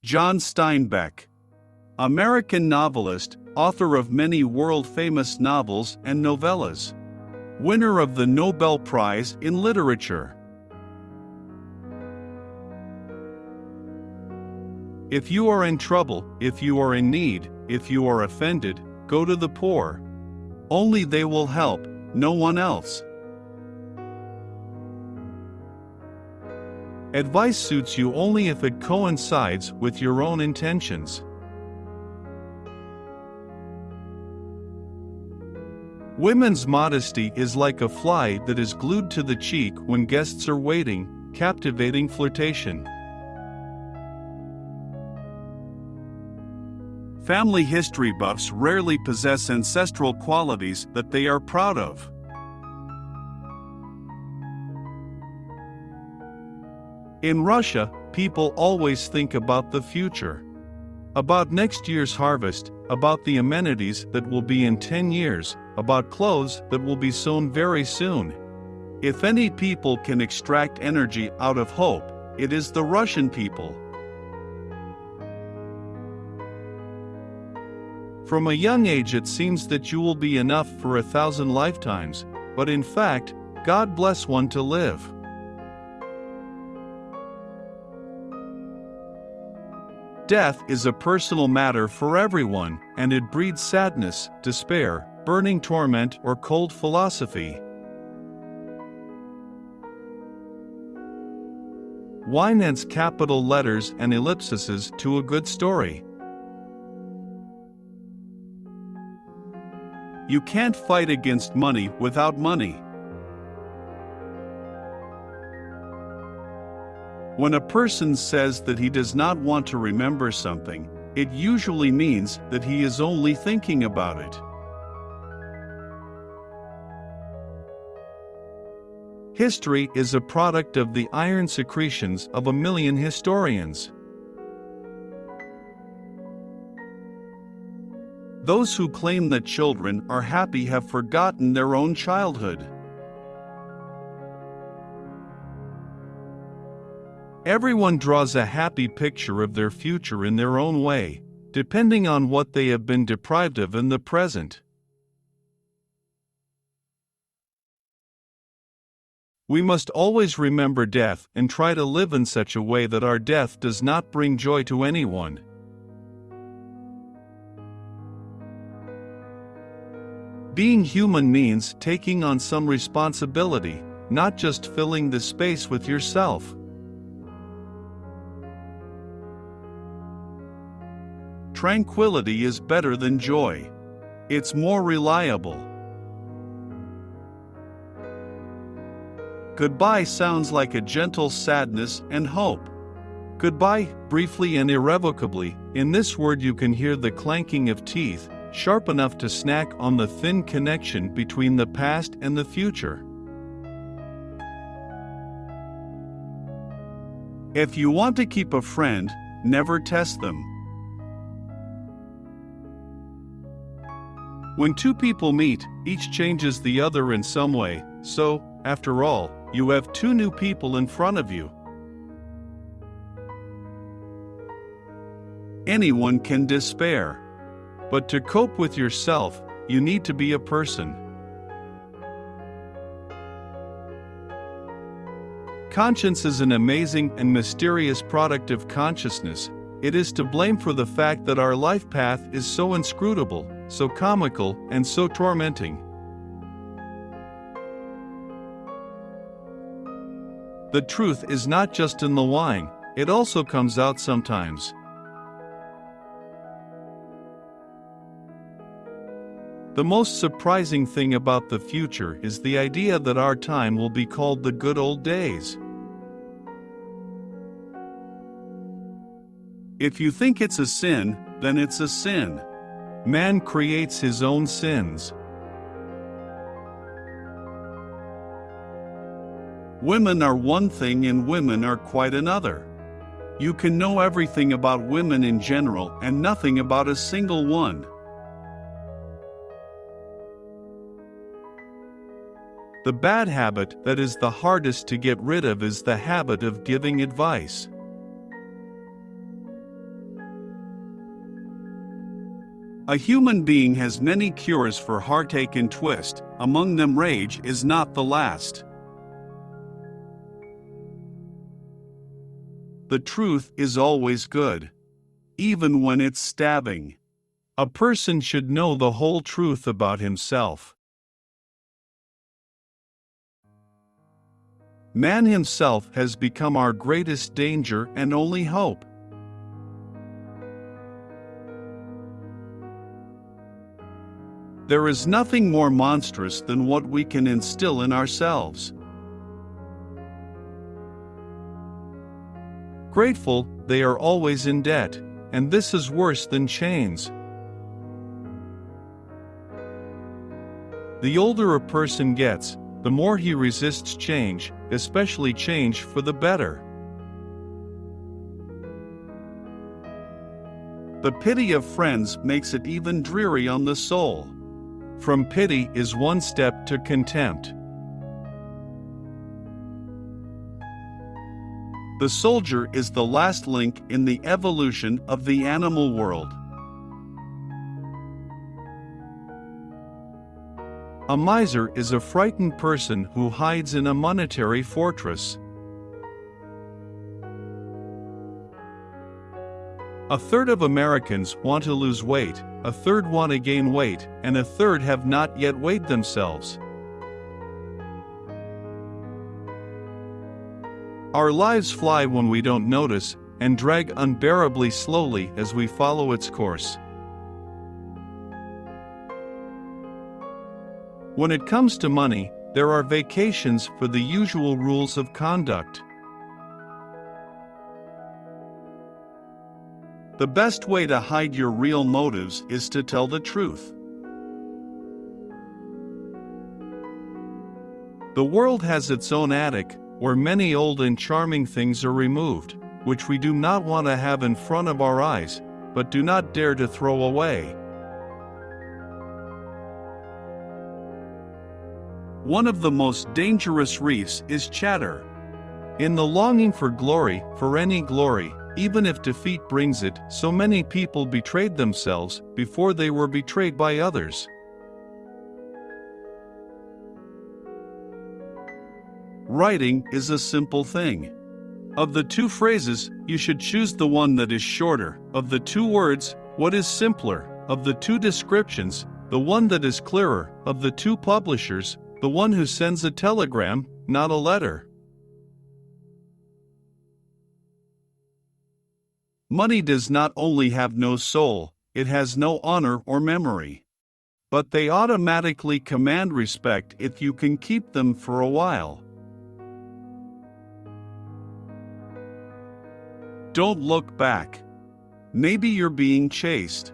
John Steinbeck, American novelist, author of many world-famous novels and novellas. Winner of the Nobel Prize in Literature. If you are in trouble, if you are in need, if you are offended, go to the poor. Only they will help, no one else. Advice suits you only if it coincides with your own intentions. Women's modesty is like a fly that is glued to the cheek when guests are waiting, captivating flirtation. Family history buffs rarely possess ancestral qualities that they are proud of. In Russia, people always think about the future. About next year's harvest, about the amenities that will be in 10 years, about clothes that will be sewn very soon. If any people can extract energy out of hope, it is the Russian people. From a young age it seems that you will be enough for 1,000 lifetimes, but in fact, God bless one to live. Death is a personal matter for everyone, and it breeds sadness, despair, burning torment, or cold philosophy. Wine adds capital letters and ellipses to a good story. You can't fight against money without money. When a person says that he does not want to remember something, it usually means that he is only thinking about it. History is a product of the iron secretions of a million historians. Those who claim that children are happy have forgotten their own childhood. Everyone draws a happy picture of their future in their own way, depending on what they have been deprived of in the present. We must always remember death and try to live in such a way that our death does not bring joy to anyone. Being human means taking on some responsibility, not just filling the space with yourself. Tranquility is better than joy. It's more reliable. Goodbye sounds like a gentle sadness and hope. Goodbye, briefly and irrevocably, in this word you can hear the clanking of teeth, sharp enough to snack on the thin connection between the past and the future. If you want to keep a friend, never test them. When two people meet, each changes the other in some way, so, after all, you have two new people in front of you. Anyone can despair. But to cope with yourself, you need to be a person. Conscience is an amazing and mysterious product of consciousness. It is to blame for the fact that our life path is so inscrutable, so comical, and so tormenting. The truth is not just in the wine, it also comes out sometimes. The most surprising thing about the future is the idea that our time will be called the good old days. If you think it's a sin, then it's a sin. Man creates his own sins. Women are one thing and women are quite another. You can know everything about women in general and nothing about a single one. The bad habit that is the hardest to get rid of is the habit of giving advice. A human being has many cures for heartache and twist, among them rage is not the last. The truth is always good, even when it's stabbing. A person should know the whole truth about himself. Man himself has become our greatest danger and only hope. There is nothing more monstrous than what we can instill in ourselves. Grateful, they are always in debt, and this is worse than chains. The older a person gets, the more he resists change, especially change for the better. The pity of friends makes it even dreary on the soul. From pity is one step to contempt. The soldier is the last link in the evolution of the animal world. A miser is a frightened person who hides in a monetary fortress. A third of Americans want to lose weight, a third want to gain weight, and a third have not yet weighed themselves. Our lives fly when we don't notice, and drag unbearably slowly as we follow its course. When it comes to money, there are vacations for the usual rules of conduct. The best way to hide your real motives is to tell the truth. The world has its own attic, where many old and charming things are removed, which we do not want to have in front of our eyes, but do not dare to throw away. One of the most dangerous reefs is chatter. In the longing for glory, for any glory, even if defeat brings it, so many people betrayed themselves before they were betrayed by others. Writing is a simple thing. Of the two phrases, you should choose the one that is shorter. Of the two words, what is simpler? Of the two descriptions, the one that is clearer. Of the two publishers, the one who sends a telegram, not a letter. Money does not only have no soul, it has no honor or memory. But they automatically command respect if you can keep them for a while. Don't look back. Maybe you're being chased.